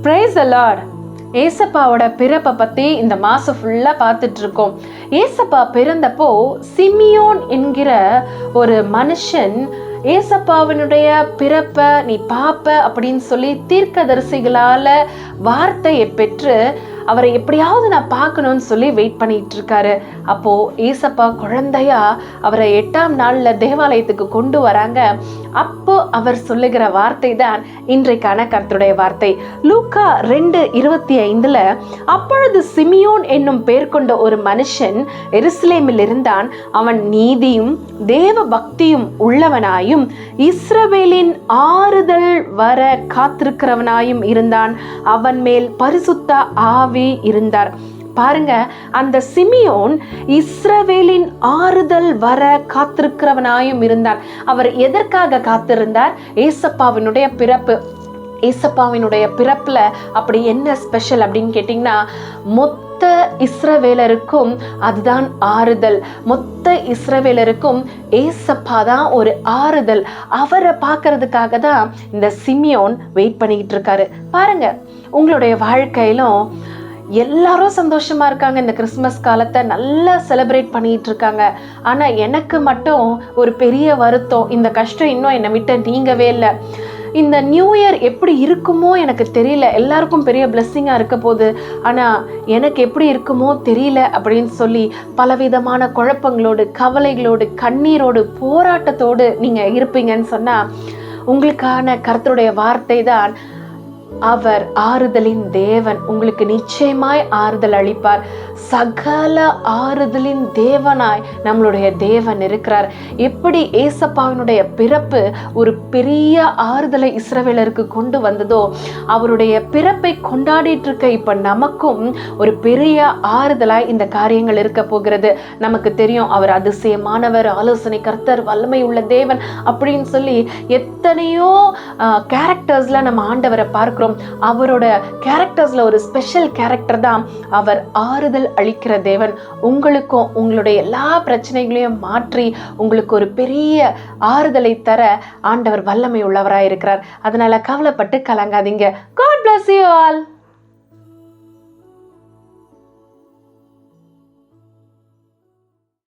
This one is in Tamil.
Praise the Lord. ஏசப்பாவோட பிறப்பை பற்றி இந்த மாதம் ஃபுல்லாக பார்த்துட்டு இருக்கோம். ஏசப்பா பிறந்தப்போ சிமியோன் என்கிற ஒரு மனுஷன் ஏசப்பாவினுடைய பிறப்பை நீ பாப்ப அப்படின்னு சொல்லி தீர்க்கதரிசிகளால் வார்த்தையை பெற்று அவரை எப்படியாவது நான் பார்க்கணும்னு சொல்லி வெயிட் பண்ணிட்டு இருக்காரு. அப்போ ஏசப்பா குழந்தையா அவரை 8ஆம் நாள்ல தேவாலயத்துக்கு கொண்டு வராங்க. அப்போ அவர் சொல்லுகிற வார்த்தை தான் இன்றைக்கான கர்த்தருடைய வார்த்தை. லூக்கா 2:25 அப்பொழுது சிமியோன் என்னும் பெயர் கொண்ட ஒரு மனுஷன் எருசலேமில் இருந்தான். அவன் நீதியும் தேவ பக்தியும் உள்ளவனாயும் இஸ்ரவேலின் ஆறுதல் வர காத்திருக்கிறவனாயும் இருந்தான். அவன் மேல் பரிசுத்த ஆவி இருந்தார். பாருங்க, அந்த சிமியோன் இஸ்ரவேலின் ஆறுதல் வர காத்திருக்கிறவனாயும் இருந்தான். அவர் எதற்காக காத்திருந்தார்? ஏசப்பாவினுடைய பிறப்பு. ஏசப்பாவினுடைய பிறப்புல அப்படி என்ன ஸ்பெஷல் அப்படின்னு கேட்டிங்கன்னா, மொத்த இஸ்ரவேலருக்கும் அதுதான் ஆறுதல். மொத்த இஸ்ரவேலருக்கும் ஏசப்பா தான் ஒரு ஆறுதல். அவரை பார்க்கறதுக்காக தான் இந்த சிமியோன் வெயிட் பண்ணிக்கிட்டு இருக்காரு. பாருங்க, உங்களுடைய வாழ்க்கையிலும் எல்லாரும் சந்தோஷமா இருக்காங்க. இந்த கிறிஸ்மஸ் காலத்தை நல்லா செலிப்ரேட் பண்ணிட்டு இருக்காங்க. ஆனா எனக்கு மட்டும் ஒரு பெரிய வருத்தம், இந்த கஷ்டம் இன்னும் என்னை விட்டு நீங்கவே இல்லை. இந்த நியூ இயர் எப்படி இருக்குமோ எனக்கு தெரியல. எல்லாருக்கும் பெரிய பிளெஸ்ஸிங்காக இருக்க போகுது, ஆனால் எனக்கு எப்படி இருக்குமோ தெரியல அப்படின்னு சொல்லி பலவிதமான குழப்பங்களோடு, கவலைகளோடு, கண்ணீரோடு, போராட்டத்தோடு நீங்கள் இருப்பீங்கன்னு சொன்னால் உங்களுக்கான கர்த்தருடைய வார்த்தை தான், அவர் ஆறுதலின் தேவன். உங்களுக்கு நிச்சயமாய் ஆறுதல் அளிப்பார். சகல ஆறுதலின் தேவனாய் நம்மளுடைய தேவன் இருக்கிறார். எப்படி ஏசப்பாவினுடைய பிறப்பு ஒரு பெரிய ஆறுதலை இஸ்ரவேலருக்கு கொண்டு வந்ததோ, அவருடைய பிறப்பை கொண்டாடிட்டு இருக்க இப்ப நமக்கும் ஒரு பெரிய ஆறுதலாய் இந்த காரியங்கள் இருக்க போகிறது. நமக்கு தெரியும், அவர் அதிசயமானவர், ஆலோசனை கர்த்தர், வல்லமை உள்ள தேவன் அப்படின்னு சொல்லி எத்தனையோ கேரக்டர்ஸ்ல நம்ம ஆண்டவரை பார்க்கிறோம். அவரோட கேரக்டர்ஸ்ல ஒரு ஸ்பெஷல் கேரக்டர் தான் அவர் ஆறுதல் அளிக்கிற தேவன். உங்களுக்கும் உங்களுடைய எல்லா பிரச்சனைகளையும் மாற்றி உங்களுக்கு ஒரு பெரிய ஆறுதலை தர ஆண்டவர் வல்லமை உள்ளவராய் இருக்கிறார். அதனால கவலைப்பட்டு கலங்காதீங்க. God bless you all.